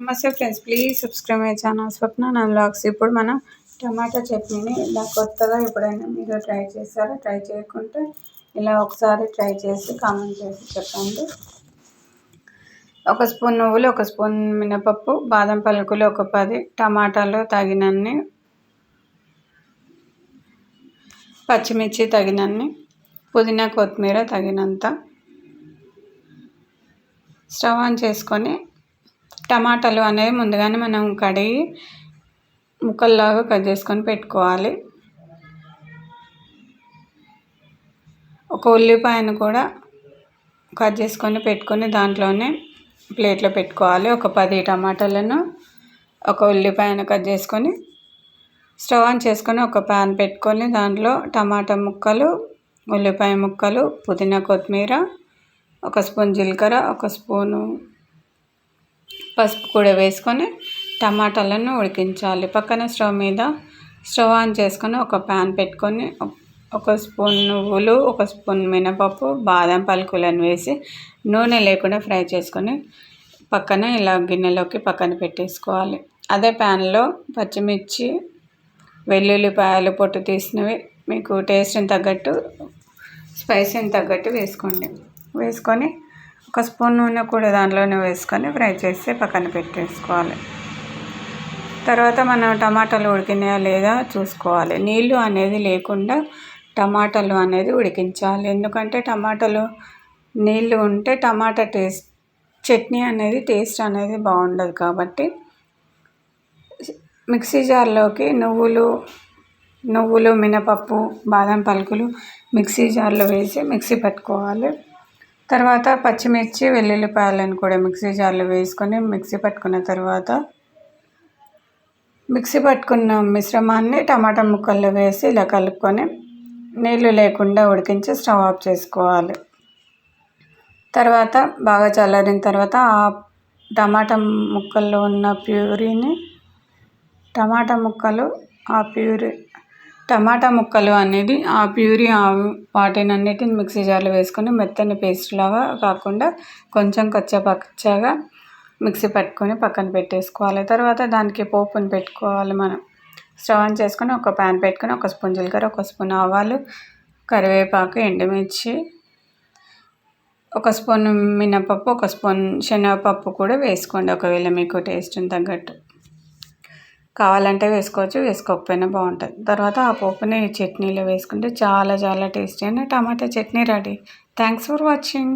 నమస్తే friends, please subscribe my channel Swapna నా vlogs. ఇప్పుడు మనం టమాటా చట్నీని ఇలా కొత్తగా ఎప్పుడైనా మీరు ట్రై చేశారా? ట్రై చేయకుంటే ఇలా ఒకసారి ట్రై చేసి కామెంట్ చేసి చెప్పండి. 1 స్పూన్ నువ్వులు, 1 స్పూన్ మినపప్పు, బాదం పలుకులు ఒక 10, టమాటాలు తగినన్ని, పచ్చిమిర్చి తగినన్ని, పుదీనా కొత్తిమీర తగినంత. స్టవ్ ఆన్ చేసుకొని టమాటాలు అనేవి ముందుగానే మనం కడిగి ముక్కల్లాగా కట్ చేసుకొని పెట్టుకోవాలి. ఒక ఉల్లిపాయను కూడా కట్ చేసుకొని పెట్టుకొని దాంట్లోనే ప్లేట్లో పెట్టుకోవాలి. ఒక 10 టమాటాలను, ఒక ఉల్లిపాయను కట్ చేసుకొని స్టవ్ ఆన్ చేసుకొని ఒక ప్యాన్ పెట్టుకొని దాంట్లో టమాటా ముక్కలు, ఉల్లిపాయ ముక్కలు, పుదీనా కొత్తిమీర, 1 స్పూన్ జీలకర్ర, 1 స్పూను పసుపు కూడా వేసుకొని టమాటాలను ఉడికించాలి. పక్కన స్టవ్ ఆన్ చేసుకొని ఒక ప్యాన్ పెట్టుకొని 1 స్పూన్ నువ్వులు, 1 స్పూన్ మినపప్పు, బాదం పలుకులను వేసి నూనె లేకుండా ఫ్రై చేసుకొని పక్కన ఇలా గిన్నెలోకి పక్కన పెట్టేసుకోవాలి. అదే ప్యాన్లో పచ్చిమిర్చి, వెల్లుల్లిపాయలు పొట్టు తీసినవి మీకు టేస్ట్ని తగ్గట్టు, స్పైసీని తగ్గట్టు వేసుకోండి. వేసుకొని 1 స్పూన్ నూనె కూడా దాంట్లోనే వేసుకొని ఫ్రై చేసి పక్కన పెట్టేసుకోవాలి. తర్వాత మనం టమాటాలు ఉడికినాయా లేదా చూసుకోవాలి. నీళ్ళు అనేది లేకుండా టమాటాలు అనేది ఉడికించాలి. ఎందుకంటే టమాటాలు నీళ్ళు ఉంటే చట్నీ అనేది టేస్ట్ అనేది బాగుండదు. కాబట్టి మిక్సీ జార్లోకి నువ్వులు, మినపప్పు, బాదం పలుకులు మిక్సీ జార్లో వేసి మిక్సీ పట్టుకోవాలి. తర్వాత పచ్చిమిర్చి, వెల్లుల్లిపాయలను కూడా మిక్సీ జార్లో వేసుకొని మిక్సీ పట్టుకున్న తర్వాత మిక్సీ పట్టుకున్న మిశ్రమాన్ని టమాటా ముక్కల్లో వేసి ఇలా కలుపుకొని నీళ్ళు లేకుండా ఉడికించి స్టవ్ ఆఫ్ చేసుకోవాలి. తర్వాత బాగా చల్లారిన తర్వాత ఆ టమాటా ముక్కల్లో ఉన్న టమాటా ముక్కలు అనేది ఆ ప్యూరీ వాటినన్నిటిని మిక్సీ జార్లో వేసుకొని మెత్తని పేస్ట్ లాగా కాకుండా కొంచెం కచ్చపచ్చగా మిక్సీ పట్టుకొని పక్కన పెట్టేసుకోవాలి. తర్వాత దానికి పోపుని పెట్టుకోవాలి. మనం స్టవ్ ఆన్ చేసుకొని ఒక ప్యాన్ పెట్టుకొని 1 స్పూన్ జీలకర్ర, 1 స్పూన్ ఆవాలు, కరివేపాకు, ఎండుమిర్చి, 1 స్పూన్ మినపప్పు, 1 స్పూన్ శనగపప్పు కూడా వేసుకోండి. ఒకవేళ మీకు టేస్ట్ని తగ్గట్టు కావాలంటే వేసుకోవచ్చు, వేసుకోకపోయినా బాగుంటుంది. తర్వాత ఆ పోపుని చట్నీలో వేసుకుంటే చాలా టేస్టీ అయిన tomato chutney ready. Thanks for watching.